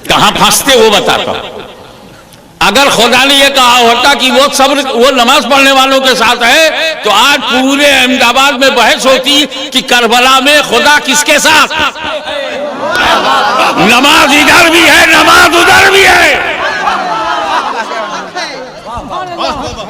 कहां फंसते वो बताता हूं। अगर खुदा ने ये कहा होता कि वो सब्र, वो नमाज पढ़ने वालों के साथ है, तो आज पूरे अहमदाबाद में बहस होती कि करबला में खुदा किसके साथ। नमाज इधर भी है, नमाज उधर भी है।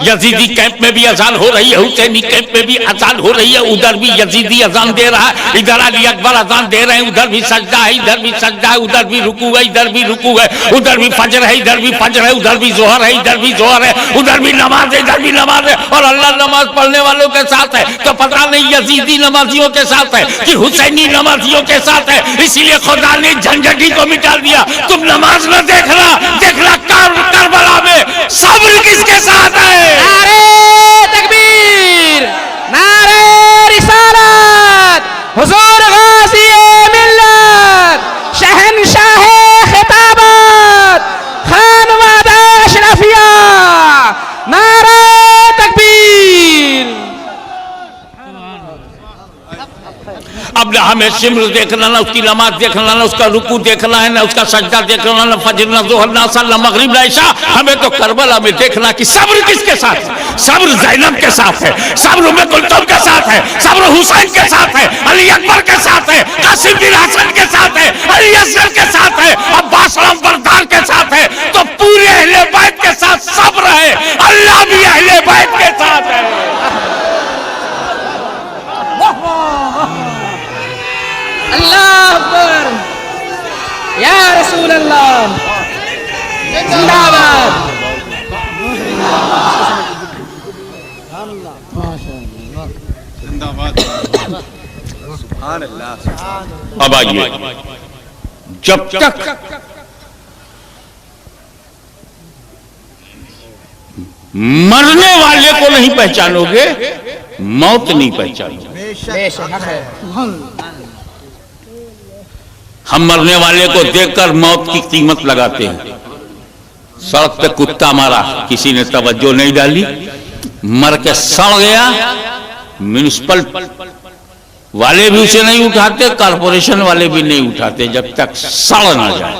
यजीदी कैंप में भी अजान हो रही है, हुसैनी कैंप में भी अजान हो रही है, उधर भी यजीदी अजान दे रहा है, इधर अली अकबर अजान दे रहे हैं, उधर भी सजदा है, इधर भी सजदा है, उधर भी रुकू है, इधर भी रुकू है, उधर भी फजर है, इधर भी फजर है, उधर भी जोहर है, इधर भी जोहर है, उधर भी नमाज है, इधर भी नमाज है, और अल्लाह नमाज पढ़ने वालों के साथ है। तो पता नहीं यजीदी नमाजियों के साथ है कि हुसैनी नमाजियों के साथ है। इसीलिए खुदा ने झंझटी को मिटा दिया। तुम नमाज में देखना, देखना करबला में सब्र किसके साथ है। नारे तकबीर, नारे रिसालत, हुजूर गाज़ी मिल्लत, शहंशाह खिताबत, खानवादा अशरफिया, नारे तकबीर। अब ना हमें सिमर देखना, ना उसकी नमाज देखना, ना उसका रुकू देखना है, ना उसका सजदा देखना, ना फजर, ना जोहर, ना असर, ना मगरिब, ना इशा। हमें तो करबला में देखना कि सब्र किसके साथ है। सब्र ज़ैनब के साथ है, सब्र उम्मे कुलथुम के साथ है, सब्र हुसैन के साथ है, अली अकबर के साथ है, कासिम बिन हसन के साथ है, अली असगर के साथ है, अब्बास बरदार के साथ है। तो पूरे अहले बैत के साथ सब्र है। अल्लाह भी अहले बैत के साथ है। अल्लाह अकबर, या रसूल अल्लाह, जिंदाबाद। अब आइए, जब तक मरने वाले को नहीं पहचानोगे, मौत नहीं पहचानोगे। हम मरने वाले को देखकर मौत की कीमत लगाते हैं। सड़क पे कुत्ता मारा, किसी ने तवज्जो नहीं डाली, मर के सड़ गया, म्युनिसिपल वाले भी उसे नहीं उठाते, कारपोरेशन वाले भी नहीं उठाते जब तक सड़ ना जाए।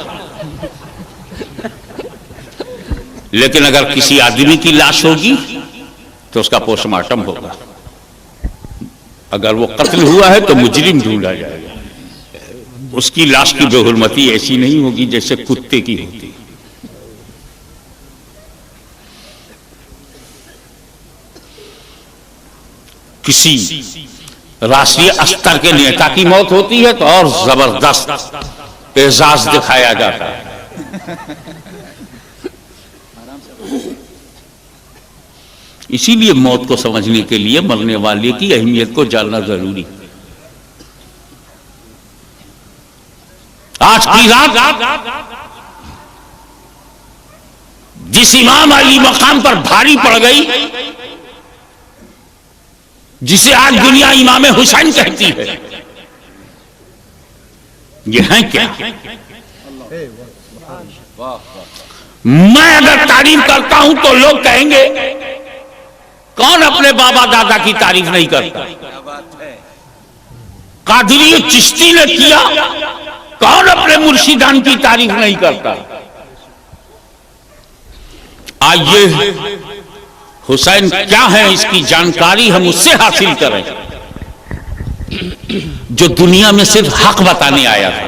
लेकिन अगर किसी आदमी की लाश होगी तो उसका पोस्टमार्टम होगा। अगर वो कत्ल हुआ है तो मुजरिम ढूंढा जाएगा। उसकी लाश की बेहुरमती ऐसी नहीं होगी जैसे कुत्ते की होती। किसी राष्ट्रीय स्तर के नेता की मौत होती है तो और जबरदस्त एजाज दिखाया जाता है। इसीलिए मौत को समझने के लिए मरने वाले की अहमियत को जानना जरूरी। आज की रात जिस इमाम अली मकाम पर भारी पड़ गई, जिसे आज दुनिया इमाम हुसैन कहती है, ये है क्या? मैं अगर तारीफ करता हूं तो लोग कहेंगे कौन अपने बाबा दादा की तारीफ नहीं करता। कादरी चिश्ती ने किया, कौन अपने मुर्शिदान की तारीफ नहीं करता। आइए हुसैन क्या है इसकी जानकारी हम उससे हासिल करें जो दुनिया में सिर्फ हक बताने आया था,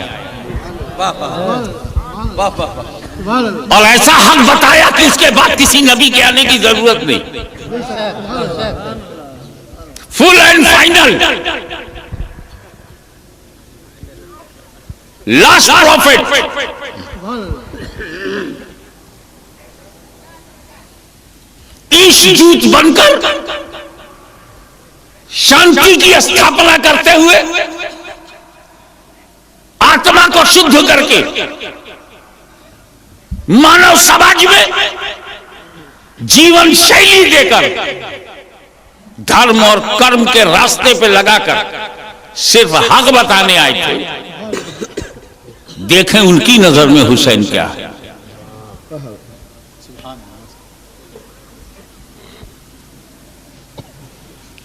और ऐसा हक बताया कि उसके बाद किसी नबी के आने की जरूरत नहीं। Full and final last profit. ईशदूत बनकर शांति की स्थापना करते हुए, आत्मा को शुद्ध करके मानव समाज में जीवन शैली देकर, धर्म और कर्म के रास्ते पे लगाकर सिर्फ हक बताने आए थे। देखें उनकी नजर में हुसैन क्या है।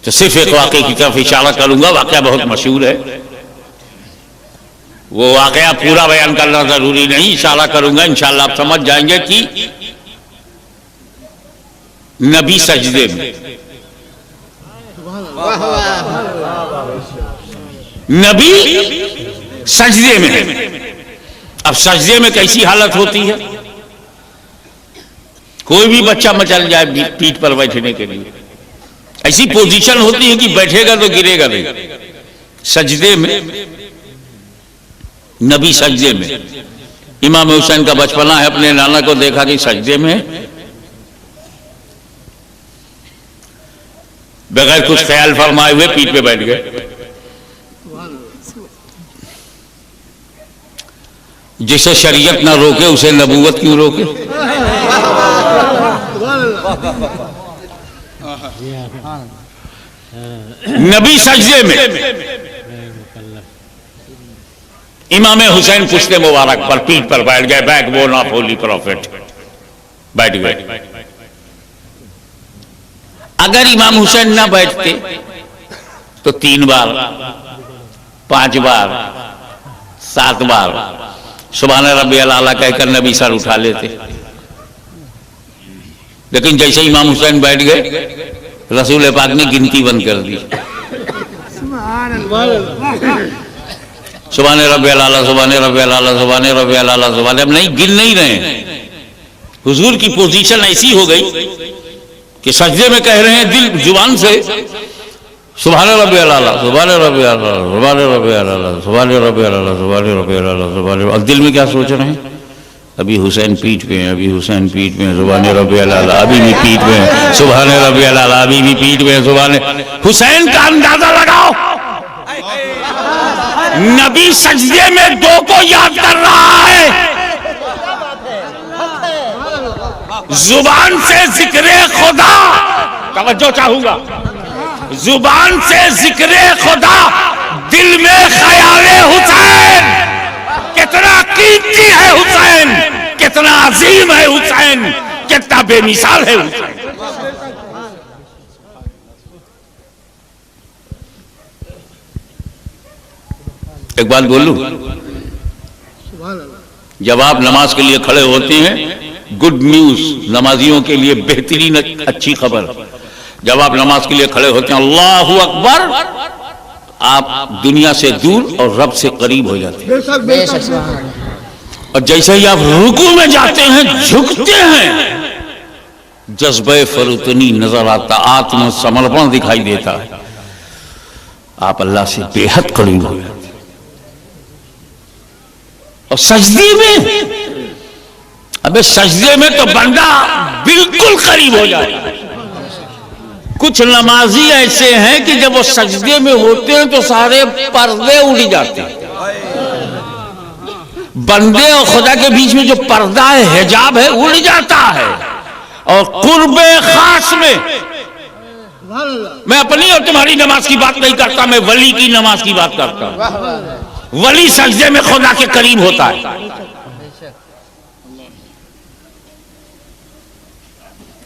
तो सिर्फ एक वाक़े की तरफ इशारा करूंगा, वाक़या बहुत मशहूर है। वो वाकया पूरा बयान करना जरूरी नहीं, इशारा करूंगा, इंशाल्लाह आप समझ जाएंगे कि नबी सजदे में, नबी सजदे में। अब सजदे में कैसी हालत होती है? कोई भी बच्चा मचल जाए पीठ पर बैठने के लिए, ऐसी पोजीशन होती है कि बैठेगा तो गिरेगा नहीं। सजदे में, नबी सजदे में। इमाम हुसैन का बचपना है, अपने नाना को देखा कि सजदे में बगैर कुछ ख्याल फरमाए हुए पीठ पे बैठ गए। जिसे शरीयत ना रोके उसे नबूवत क्यों रोके? नबी सजदे में, इमाम हुसैन पुश्ते मुबारक पर पीठ पर बैठ गए, बैकबोन ऑफ होली प्रॉफिट, बैठ गए। अगर इमाम हुसैन ना बैठते तो 3 बार, 5 बार, 7 बार सुभान रब्बियल आला कहकर नबी सर उठा लेते। लेकिन जैसे इमाम हुसैन बैठ गए, रसूल पाक ने गिनती बंद कर दी। सुभान रब्बियल आला, सुभान रब्बियल आला, सुभान रब्बियल आला, सुभान। अब नहीं गिन नहीं रहे। हुजूर की पोजीशन ऐसी हो गई कि सजदे में कह रहे हैं दिल जुबान से सुभान रब्बियल आला, सुभान रब्बियल आला, सुभान रब्बियल आला, सुभान रब्बियल आला, सुभान रब्बियल आला, सुभान। और दिल में क्या सोच रहे हैं? अभी हुसैन पीठ पे हैं, अभी हुसैन पीठ पे हैं, सुभान रब्बियल आला, अभी भी पीठ पे हैं, सुभान रब्बियल आला, अभी भी पीठ पे हैं, सुभान। हुसैन का अंदाजा लगाओ, नबी सजदे में 2 को याद कर रहा है। जुबान से जिक्रे खुदा, तवज्जो चाहूंगा, जुबान से जिक्रे खुदा, दिल में ख्याले हुसैन। कितना कीमती है हुसैन, कितना अजीम है हुसैन, कितना बेमिसाल है हुसैन। एक बात बोलूं, जब आप नमाज के लिए खड़े होते हैं, गुड न्यूज, नमाजियों के लिए बेहतरीन अच्छी खबर, जब आप नमाज के लिए खड़े होते हैं अल्लाहू अकबर, आप दुनिया से दूर और रब से करीब हो जाते हैं। और जैसे ही आप रुकू में जाते हैं, झुकते हैं, जज्बे फरुतनी नजर आता, आत्म समर्पण दिखाई देता है, आप अल्लाह से बेहद करीब हो जाते हैं। और सजदे में, अबे सजदे में तो बंदा बिल्कुल करीब हो जाता है। कुछ नमाजी ऐसे हैं कि जब वो सजदे में होते हैं तो सारे पर्दे उड़ जाते हैं। बंदे और खुदा के बीच में जो पर्दा है, हिजाब है, उड़ जाता है। और कुर्बे खास में, मैं अपनी और तुम्हारी नमाज की बात नहीं करता, मैं वली की नमाज की बात करता हूं। वली सजदे में खुदा के करीब होता है।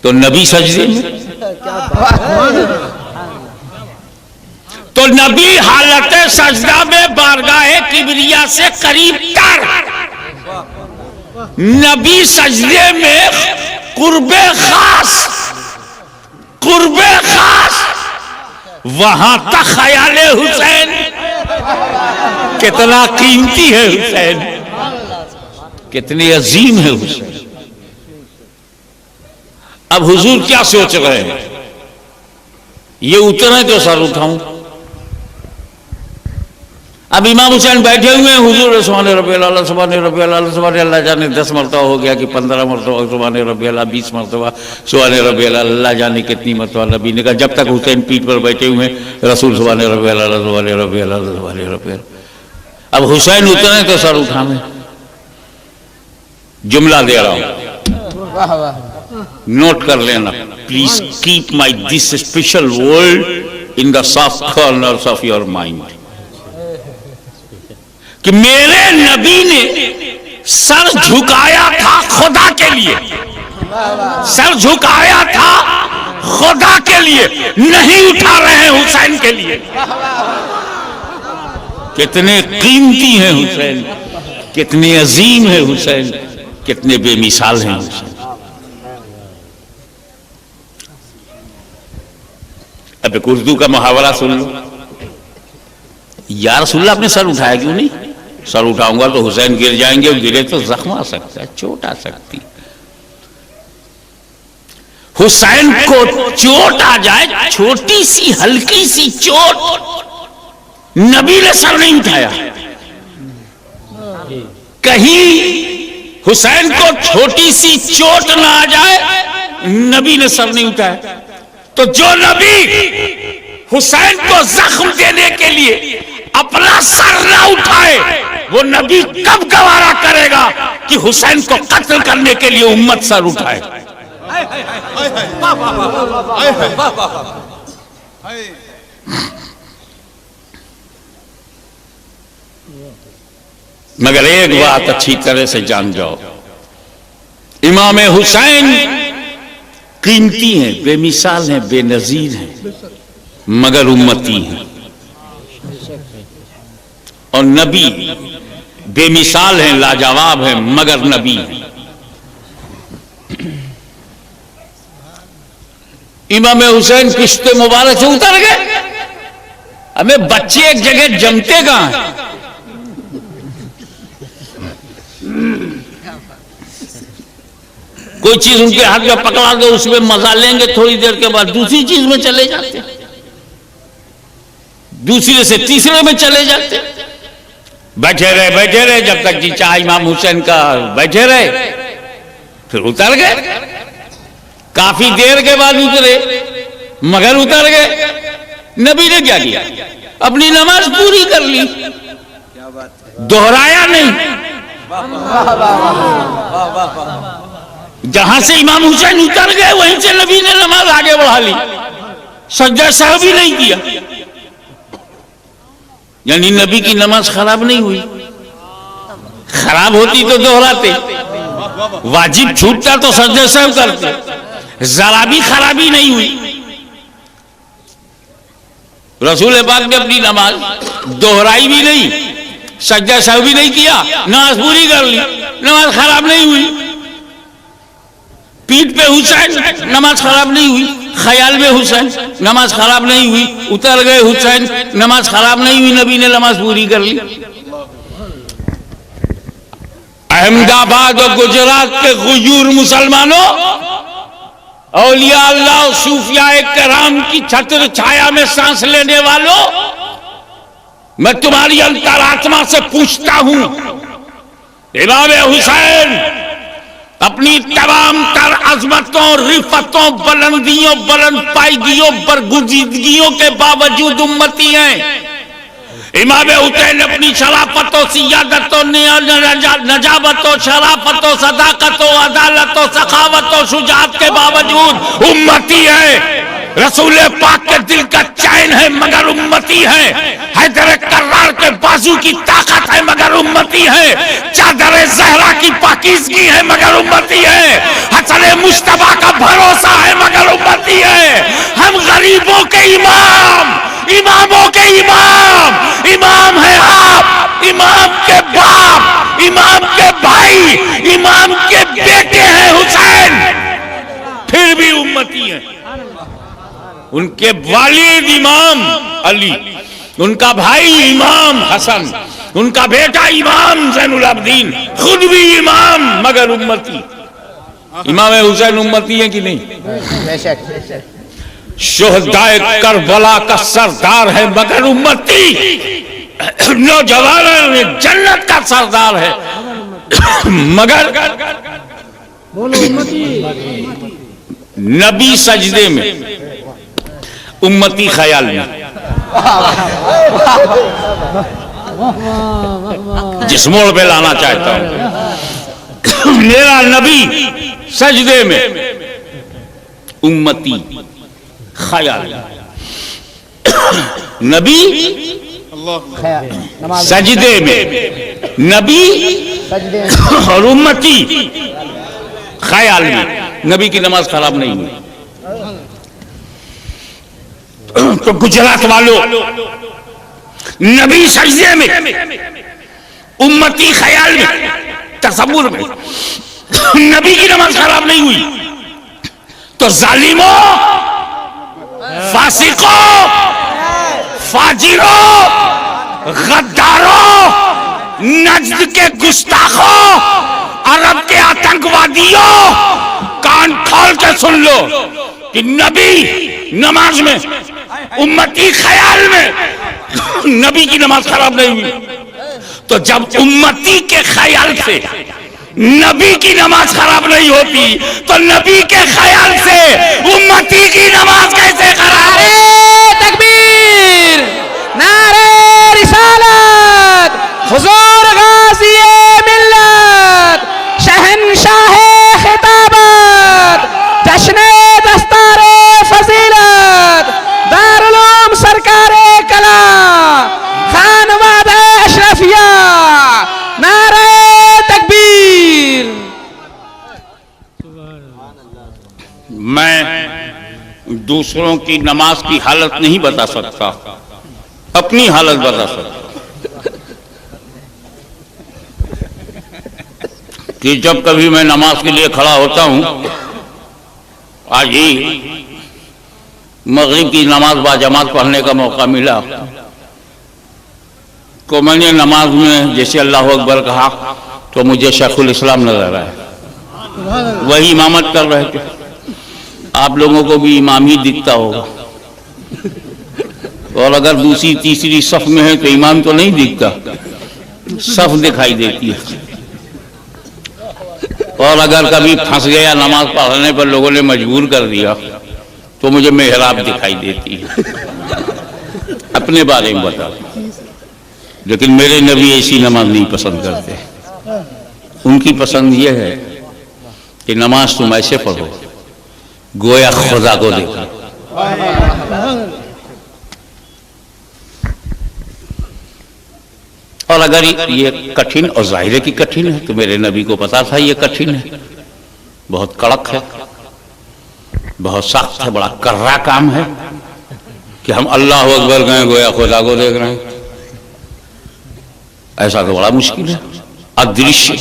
तो नबी सजदे में, तो नबी हालत सजदा में बारगाह किबरिया से करीब तर, नबी सजदे में कुर्बे खास, कुर्बे खास, वहां तक ख्याले हुसैन। कितना कीमती है हुसैन, कितने अजीम है हुसैन। अब हुजूर क्या सोच रहे हैं? ये उतरे तो सर उठाऊं। अब इमाम हुसैन बैठे हुए हैं, हुजूर सुभान रब्बियल आला, सुभान रब्बियल आला, सुभान। अल्लाह जाने 10 मरतबा हो गया कि 15 मरतबा सुभान रब्बियल आला, 20 मरतबा सुभान रब्बियल आला, अल्लाह जाने कितनी मरतबा। नबी ने कहा जब तक हुसैन पीठ पर बैठे हुए हैं, रसूल सुभान रब्बियल आला, सुभान रब्बियल आला, सुभान रब्बियल। अब हुसैन उतरे तो सर उठावे। जुमला दे रहा हूं, नोट कर लेना please. Keep my this special word in the soft corners of your mind, कि मेरे नबी ने सर झुकाया था खुदा के लिए, सर झुकाया था खुदा के लिए, नहीं उठा रहे हैं हुसैन के लिए। कितने कीमती हैं हुसैन, कितने अजीम है हुसैन, कितने बेमिसाल हैं हुसैन। अब एक उर्दू का मुहावरा सुन लो। या रसूलल्लाह आपने सर उठाया क्यों नहीं? सर उठाऊंगा तो हुसैन गिर जाएंगे, और गिरे तो जख्म आ सकता है, चोट आ सकती। हुसैन को चोट आ जाए, छोटी सी हल्की सी चोट, नबी ने सर नहीं उठाया। कहीं हुसैन को छोटी सी चोट ना आ जाए, नबी ने सर नहीं उठाया। तो जो नबी हुसैन को जख्म देने के लिए अपना सर ना उठाए, वो नबी कब गवारा करेगा कि हुसैन को कत्ल करने के लिए उम्मत सर उठाए? मगर एक बात अच्छी तरह से जान जाओ, इमाम हुसैन कीमती हैं, बेमिसाल हैं, बेनजीर हैं, मगर उम्मती हैं। और नबी बेमिसाल हैं, लाजवाब हैं, मगर नबी हैं। इमाम हुसैन किश्ते मुबारक से उतर गए। हमें बच्चे एक जगह जमते कहां हैं? कोई चीज उनके हाथ में पकड़ा दो, उसमें मजा लेंगे, थोड़ी देर के बाद दूसरी चीज में चले जाते, दूसरे से तीसरे में चले जाते। बैठे रहे जब तक जी चाह इमाम हुसैन का, बैठे रहे, फिर उतर गए। काफी देर के बाद उतरे, मगर उतर गए। नबी ने क्या किया? अपनी नमाज पूरी कर ली, दोहराया नहीं। जहां से इमाम हुसैन उतर गए, वहीं से नबी ने नमाज आगे बढ़ा ली, सज्जा सहव भी नहीं किया। यानी नबी की नमाज खराब नहीं हुई। खराब होती तो दोहराते, वाजिब छूटता तो सज्जा सहव करते, जरा भी खराबी नहीं हुई। रसूल पाक ने अपनी नमाज दोहराई भी नहीं, सज्जा सहव भी नहीं किया, नमाज पूरी कर ली, नमाज खराब नहीं हुई। पीठ पे हुसैन, नमाज खराब नहीं हुई। ख्याल में हुसैन, नमाज खराब नहीं हुई। उतर गए हुसैन, नमाज खराब नहीं हुई, नबी ने नमाज पूरी कर ली। अहमदाबाद और गुजरात के गुजूर मुसलमानों, औलिया अल्लाह और सूफिया कराम की छत्र छाया में सांस लेने वालों, मैं तुम्हारी अंतरात्मा से पूछता हूं, इमाम हुसैन अपनी तमाम तर अजमतों, रिफतों, बुलंदियों, बुलंद पायगियों, बरगुजीदगियों के बावजूद उम्मती हैं। इमाम हुसैन अपनी शराफतों, सियादतों, नजाबतों, शराफतों, सदाकतों, अदालतों, सखावतों, शुजात के बावजूद उम्मती है। रसूल पाक के दिल का चैन है, मगर उम्मती है। हैदर कर्रार के बाजू की ताकत है, मगर उम्मती है। चादर ज़हरा की पाकीज़गी है, मगर उम्मती है। हसन मुश्तबा का भरोसा है, मगर उम्मती है। हम गरीबों के इमाम, इमामों के इमाम, इमाम है आप, इमाम के बाप, इमाम के भाई, इमाम के बेटे हैं हुसैन, फिर भी उम्मती है। उनके वालिद इमाम अली, उनका भाई इमाम हसन, उनका बेटा इमाम ज़ैनुल आबिदीन, खुद भी इमाम, मगर उम्मती। इमाम हुसैन उम्मती है कि नहीं? शुहदाए करबला का सरदार है, मगर उम्मती। नौजवानों में जन्नत का सरदार है, मगर नबी सजदे में, उम्मती ख्याल में। जिस मोड़ पे लाना चाहता हूं, मेरा नबी सजदे में, उम्मती ख्याल। नबी सजदे में, नबी और उम्मती ख्याल में। नबी की नमाज खराब नहीं हुई। तो गुजरात वालों, नबी सजदे में, उम्मती ख्याल में, तसव्वुर में, नबी की नमाज खराब नहीं हुई तो जालिमों, फासिकों, फाजिरों, गद्दारों, नज्द के गुस्ताखों, अरब के आतंकवादियों, कान खोल के सुन लो कि नबी नमाज में, उम्मती ख्याल में नबी की नमाज खराब नहीं हुई। तो जब उम्मती के ख्याल से नबी की नमाज खराब नहीं होती तो नबी के ख्याल से उम्मती की नमाज कैसे खराब है? तकबीर, नारे रिसालत, हुजूर गाज़ी-ए मिल्लत, शहंशाहे खिताबत, जश्ने दस्तारे फजीलत, दारुल उलूम सरकारे कला, खानवाद अशरफिया, नारे तकबीर। मैं दूसरों की नमाज की हालत नहीं बता सकता, अपनी हालत बता सकता कि जब कभी मैं नमाज के लिए खड़ा होता हूं, आज ही मगरिब की नमाज बाजमात पढ़ने का मौका मिला तो मैंने नमाज में जैसे अल्लाह अकबर कहा तो मुझे शेखुल इस्लाम नजर आया, वही इमामत कर रहे थे। आप लोगों को भी इमाम ही दिखता होगा, और अगर दूसरी तीसरी सफ में है तो इमाम तो नहीं दिखता, सफ दिखाई देती है। और अगर कभी फंस गया नमाज पढ़ने पर, लोगों ने मजबूर कर दिया तो मुझे मेहराब दिखाई देती है। अपने बारे में बता, लेकिन मेरे नबी ऐसी नमाज नहीं पसंद करते। उनकी पसंद यह है कि नमाज तुम ऐसे पढ़ो गोया खुदा को देखो। और अगर ये कठिन, और जाहिर है कि कठिन है, तो मेरे नबी को पता था ये कठिन है, बहुत कड़क है, बहुत सख्त है, बड़ा कर्रा काम है कि हम अल्लाह अकबर गए गोया खुदा को देख रहे हैं। ऐसा तो बड़ा मुश्किल है। अदृश्य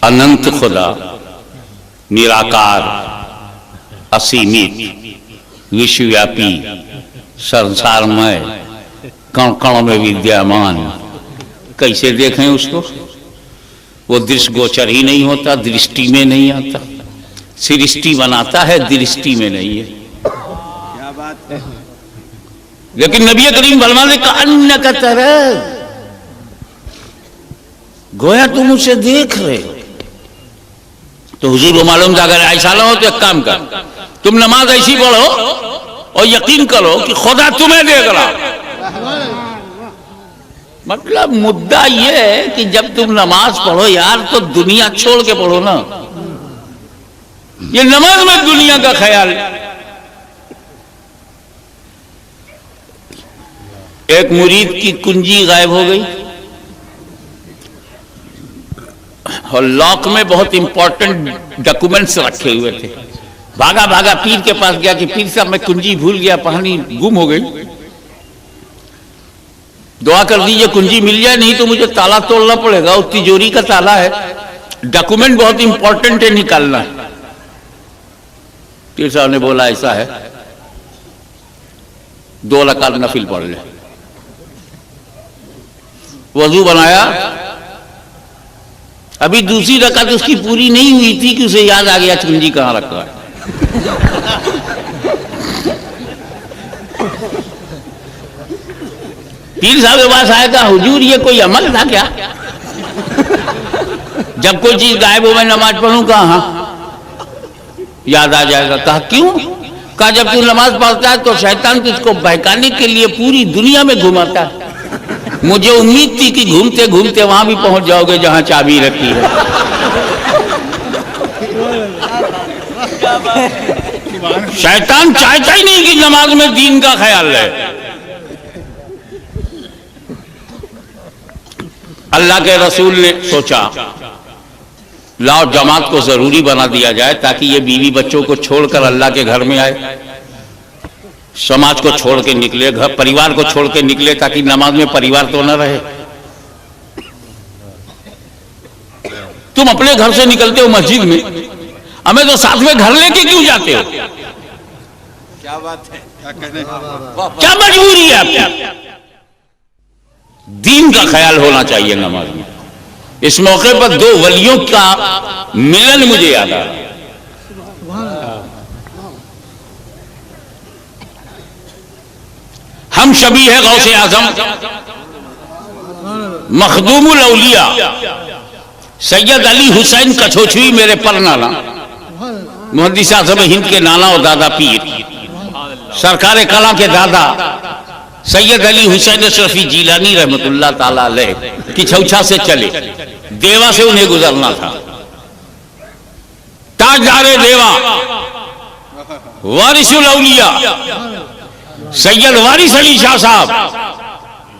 अनंत खुदा, निराकार, असीमित, विश्वव्यापी, संसारमय, कण कण में विद्यमान, कैसे देखें उसको? वो दृश्य गोचर ही नहीं होता, दृष्टि में नहीं आता। सृष्टि बनाता है, दृष्टि में नहीं है। क्या बात है। लेकिन नबी करीम फरमाते का अन्य का तरह, गोया तुम उसे देख रहे हो। तो हुजूर को मालूम था अगर ऐसा ना हो तो एक काम कर, तुम नमाज ऐसी पढ़ो और यकीन करो कि खुदा तुम्हें देख रहा। मतलब मुद्दा यह है कि जब तुम नमाज पढ़ो यार तो दुनिया छोड़ के पढ़ो ना। ये नमाज में दुनिया का ख्याल। एक मुरीद की कुंजी गायब हो गई और लॉक में बहुत इंपॉर्टेंट डॉक्यूमेंट्स रखे हुए थे। भागा भागा पीर के पास गया कि पीर साहब मैं कुंजी भूल गया, पानी गुम हो गई, दुआ कर दीजिए कुंजी मिल जाए, नहीं तो मुझे ताला तोड़ना पड़ेगा, वो तिजोरी का ताला है, डॉक्यूमेंट बहुत इंपॉर्टेंट है, निकालना है। पीर साहब ने बोला ऐसा है 2 रकात नफिल पढ़ ले। वजू बनाया, अभी दूसरी रकात उसकी पूरी नहीं हुई थी कि उसे याद आ गया कुंजी कहां रखा है। पीर साहब के पास आया था, हुजूर ये कोई अमल था क्या? जब कोई चीज गायब हो मैं नमाज पढ़ूं कहां याद आ जाएगा। कहा क्यों? कहा जब तू नमाज पढ़ता है तो शैतान तुझको बहकाने के लिए पूरी दुनिया में घुमाता है। मुझे उम्मीद थी कि घूमते घूमते वहां भी पहुंच जाओगे जहां चाबी रखी है। शैतान चाहता ही नहीं कि नमाज में दीन का ख्याल रहे। अल्लाह के रसूल ने सोचा लाओ जमात को जरूरी बना दिया जाए ताकि ये बीवी बच्चों को छोड़कर अल्लाह के घर में आए। समाज को छोड़ के निकले, घर परिवार को छोड़ के निकले, ताकि नमाज में परिवार तो न रहे। तुम अपने घर से निकलते हो मस्जिद में, हमें तो साथ में घर लेके क्यों जाते हो? क्या बात है, क्या मजबूरी है आपकी? दीन का ख्याल होना चाहिए नमाज में। इस मौके पर दो वलियों का मिलन मुझे याद आ रहा। हम शबी है गौसे आजम मखदूमुल औलिया सैयद अली हुसैन कछोछुई मेरे पर नाना, मुहद्दिस आज़म हिंद के नाना और दादा पीर, सरकार कला के दादा सैयद अली हुसैन अशरफी जीलानी रहमतुल्लाह ताला अलैह की छौछा से चले। देवा से उन्हें गुजरना था। ताजदारे देवा वारिसुल औलिया सैयद वारिस अली शाह साहब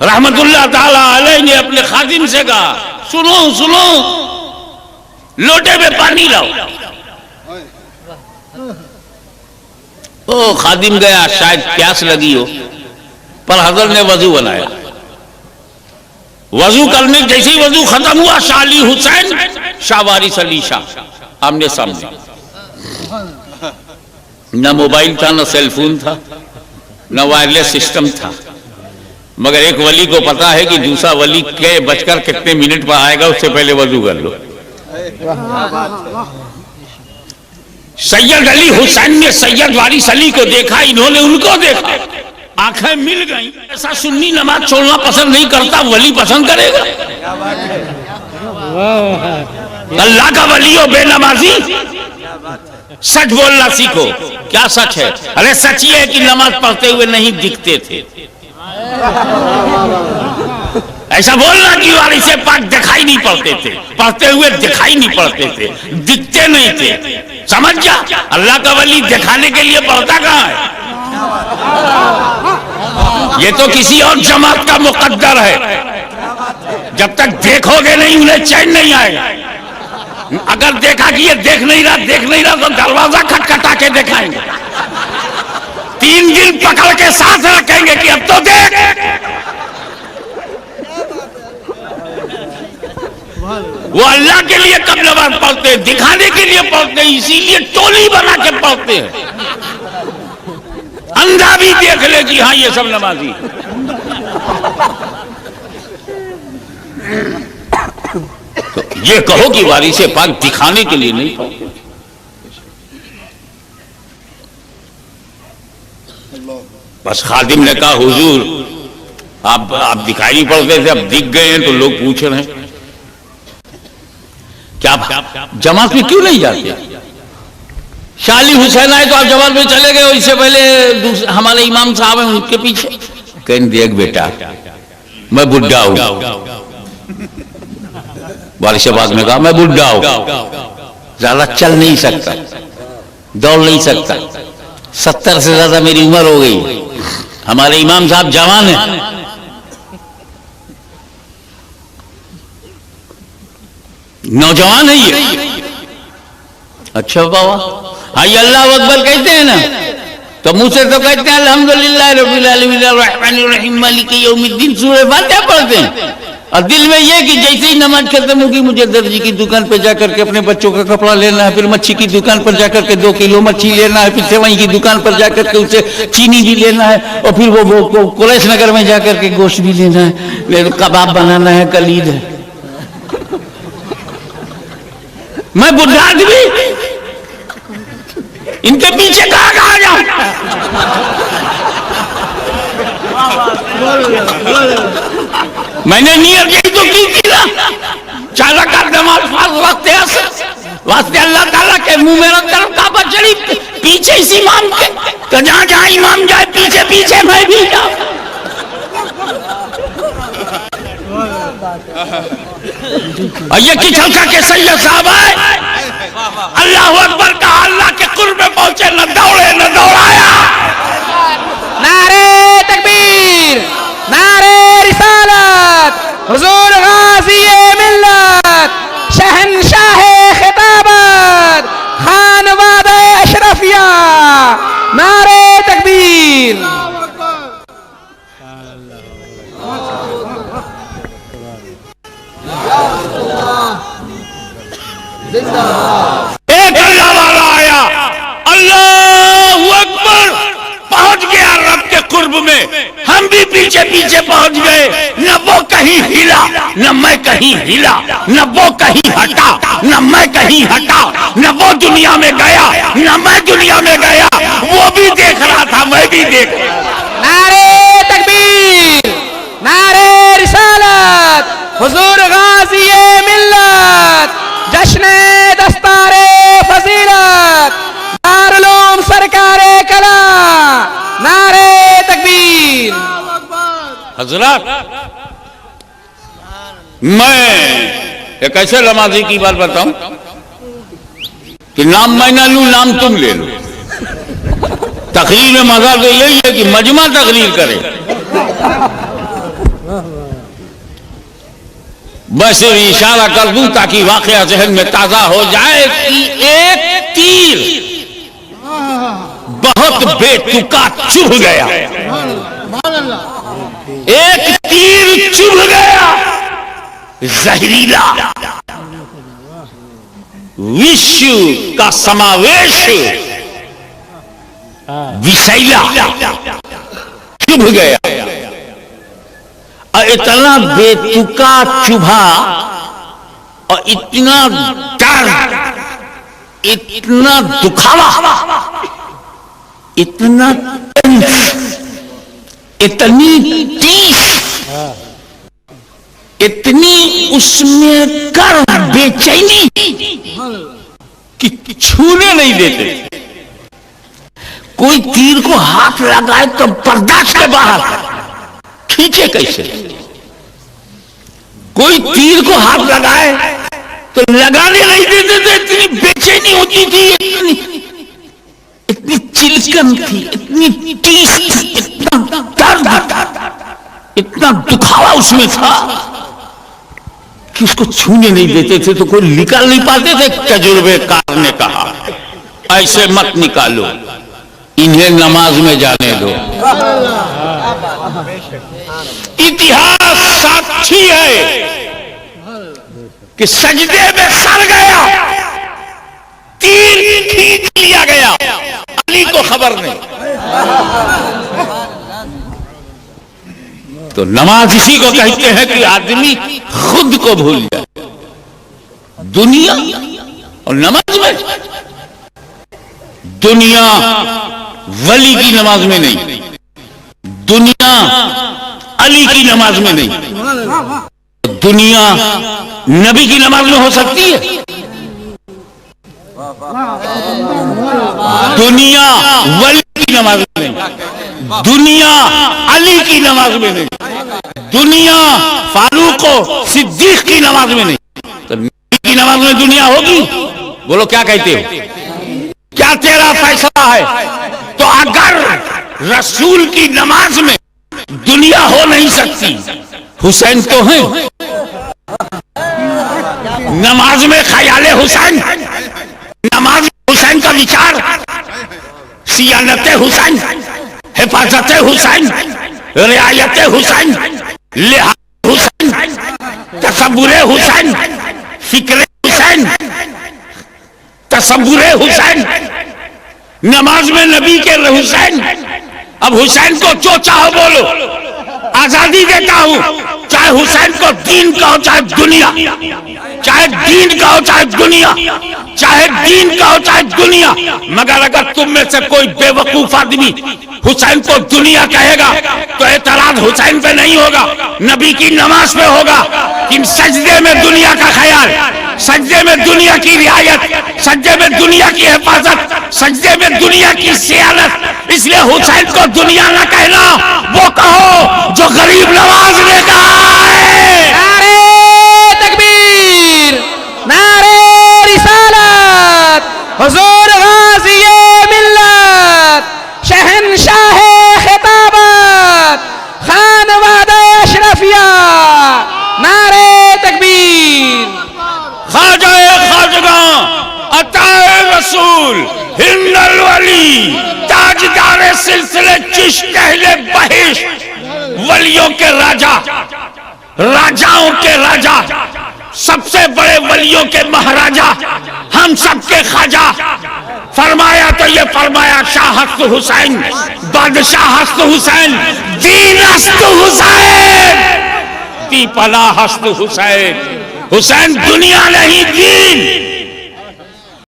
रहमतुल्लाह ताला अलैह ने अपने खादिम से कहा, सुनो सुनो, लोटे में पानी लाओ। ओ खादिम गया, शायद प्यास लगी हो, पर हजरत ने वजू बनाया। वजू करने जैसे ही वजू खत्म हुआ, शाह अली हुसैन शाह वारिस अली शाह आमने सामने। न मोबाइल था, न सेलफोन था, न वायरलेस सिस्टम था, मगर एक वली को पता है कि दूसरा वली के बचकर कितने मिनट पर आएगा, उससे पहले वजू कर लो। सैयद अली हुसैन ने सैयद वारिस अली को देखा, इन्होंने उनको देखा, आंखें मिल गईं। ऐसा सुन्नी नमाज छोड़ना पसंद नहीं करता, वली पसंद करेगा? अल्लाह का वली हो बेनमाजी, सच बोलना सीखो। क्या सच है? अरे सच ये है कि नमाज पढ़ते हुए नहीं दिखते थे। ऐसा बोलना कि वारिस पाक दिखाई नहीं पड़ते थे, पढ़ते हुए दिखाई नहीं पड़ते थे, दिखते नहीं थे। समझ जा, अल्लाह का वली दिखाने के लिए पढ़ता कहां है? ये तो किसी और जमात का मुकद्दर है। जब तक देखोगे नहीं, उन्हें चैन नहीं आएगा। अगर देखा कि ये देख नहीं रहा तो दरवाजा खटखटा के दिखाएंगे। 3 दिन पकड़ के साथ रखेंगे कि अब तो देख। वो अल्लाह के लिए कब नमाज पढ़ते हैं? दिखाने के लिए पढ़ते हैं, इसीलिए टोली बना के पढ़ते हैं। अंधा भी देख ले कि हाँ ये सब नमाजी। तो ये कहो कि वारिस पाक दिखाने के लिए नहीं पढ़ते। बस खादिम ने कहा, हुजूर आप दिखाई नहीं पड़ते थे, अब दिख गए हैं तो लोग पूछ रहे हैं क्या जमात में क्यों नहीं जाते? शाह अली हुसैन आए तो आप जमात में चले गए, इससे पहले हमारे इमाम साहब हैं उनके पीछे। कहने देख बेटा, मैं बुढ़ा हूं। वारिस पाक ने कहा, मैं बुढ़ा हूं, ज्यादा चल नहीं सकता, दौड़ नहीं सकता, 70 से ज्यादा मेरी उम्र हो गई। हमारे इमाम साहब जवान हैं। नौजवान है ये। अच्छा बाबा, हाय अल्लाह अकबर कहते हैं ना, तो मुंह से तो कहते हैं अल्हम्दुलिल्लाह रब्बिल आलमीन अर्रहमानिर रहीम मालिकी यौमिद्दीन सूरह फातिहा पढ़ते हैं, और दिल में ये कि जैसे ही नमाज खत्म होगी मुझे दर्जी की दुकान पर जाकर के अपने बच्चों का कपड़ा लेना है, फिर मच्छी की दुकान पर जाकर के 2 किलो मच्छी लेना है, फिर सेवई की दुकान पर जाकर के उसे चीनी भी लेना है, और फिर वो कुलैश नगर में जाकर के गोश्त भी लेना है, कबाब बनाना है, कलीद है। मैं बुढ़ा आदमी, इनके पीछे कहां जाऊं? मैंने नियत यही तो की थी ना, चालक का नमाज वास्ते अल्लाह ताला के मुंह में रख कर काबा शरीफ पीछे इस इमाम के, तो जहां जहां इमाम जाए पीछे पीछे मैं भी जाऊं। और ये किचलका के सैयद साहब है, अल्लाह अकबर का अल्लाह के कुर्ब में पहुंचे, न दौड़े न दौड़ाया। नारे तकबीर, नारे रिसालत, हुजूर गाज़ी मिल्लत, शहंशाह खिताबत, खानवाद अशरफिया, नारे तकबीर। एक अल्लाह वाला आया, अल्लाहू अकबर, पहुंच गया रब के कुर्ब में, हम भी पीछे पीछे पहुंच गए। न वो कहीं हिला, न मैं कहीं हिला, न वो कहीं हटा, न मैं कहीं हटा, न वो दुनिया में गया, न मैं दुनिया में गया। वो भी देख रहा था, मैं भी देख रहा था। नारे तकबीर, नारे रिसालत, हुजूर गाज़ी मिल्लत, जश्न दस्तारे फजीलत, दारुल सरकारे कला, नारे तकबीर। हजरत, मैं एक ऐसे नमाजी की बात बताऊं कि नाम मैं ना लूं, नाम तुम ले लो। तकरीर में मजा तो यही है कि मजमा तकरीर करे। मैं सिर्फ इशारा कर दूं ताकि वाकया जहन में ताजा हो जाए कि एक तीर बहुत बेतुका चुभ गया, एक तीर चुभ गया, जहरीला, विश्व का समावेश विषैला चुभ गया। और इतना बेतुका चुभा और इतना डर, इतना दुखावा, इतना इतनी टीस, इतनी उसमें कर बेचैनी कि छूने नहीं देते। कोई तीर को हाथ लगाए तो बर्दाश्त के बाहर, खींचे कैसे? कोई तीर को हाथ लगाए तो लगाने नहीं देते थे। इतनी बेचैनी होती थी, इतनी चिलकन थी, इतनी टीस थी, इतना दर्द, इतना दुखावा उसमें था कि उसको छूने नहीं देते थे। तो कोई निकाल नहीं पाते थे। तजुर्बेकार ने कहा, ऐसे मत निकालो, इन्हें नमाज में जाने दो। इतिहास साक्षी है कि सजदे में सर गया, तीर खींच लिया गया, अली को खबर नहीं। तो नमाज इसी को कहते हैं कि आदमी खुद को भूल जाए। दुनिया और नमाज में, दुनिया वली की नमाज में नहीं, दुनिया अली की नमाज में नहीं, दुनिया नबी की नमाज में हो सकती है। दुनिया वली की नमाज में नहीं, दुनिया अली की नमाज में नहीं, दुनिया फारूक सिद्दीक की नमाज में नहीं। तो नबी की नमाज में दुनिया होगी? बोलो क्या कहते हो? क्या तेरा फैसला है? तो अगर रसूल की नमाज में दुनिया हो नहीं सकती, हुसैन तो है, नमाज में ख्याले हुसैन, नमाज में हुसैन का विचार, सियानत हुसैन, हिफाजत हुसैन, रियायत हुसैन, लिहाज हुसैन, तसव्वुर हुसैन, फिक्र हुसैन, तसव्वुर हुसैन, नमाज में नबी के हुसैन। अब हुसैन को जो चाहो बोलो, आजादी देता हूं, चाहे हुसैन को दीन कहो चाहे दुनिया, चाहे दीन कहो चाहे दुनिया, चाहे दीन कहो चाहे दुनिया। मगर अगर तुम में से कोई बेवकूफ आदमी हुसैन को दुनिया कहेगा तो एतराज हुसैन पे नहीं होगा, नबी की नमाज पे होगा। कि सजदे में दुनिया का ख्याल, सजदे में दुनिया की रियायत, सजदे में दुनिया की हिफाजत, सजदे में दुनिया की सियानत, इसलिए हुसैन को दुनिया ना कहना, वो कहो जो गरीब नवाज ने कहा है। नारे तकबीर, नारे रिसालत, हुजूर गाज़ी मिल्लत, शहंशाह खिताबत, खानवादा अशरफिया, नारे तकबीर। ख्वाजा ख्वाजगां, अताए रसूल, हिंदल वली, ताजदार सिलसिले चिश्त अहले बहिश्त, वलियों के राजा, राजाओं के राजा, सबसे बड़े वलियों के महाराजा, हम सबके खाजा। फरमाया तो ये फरमाया शाह हस्त हुसैन, बादशाह हस्त हुसैन, दीन हस्त हुसैन, दीपला हस्त हुसैन। हुसैन दुनिया नहीं दीन।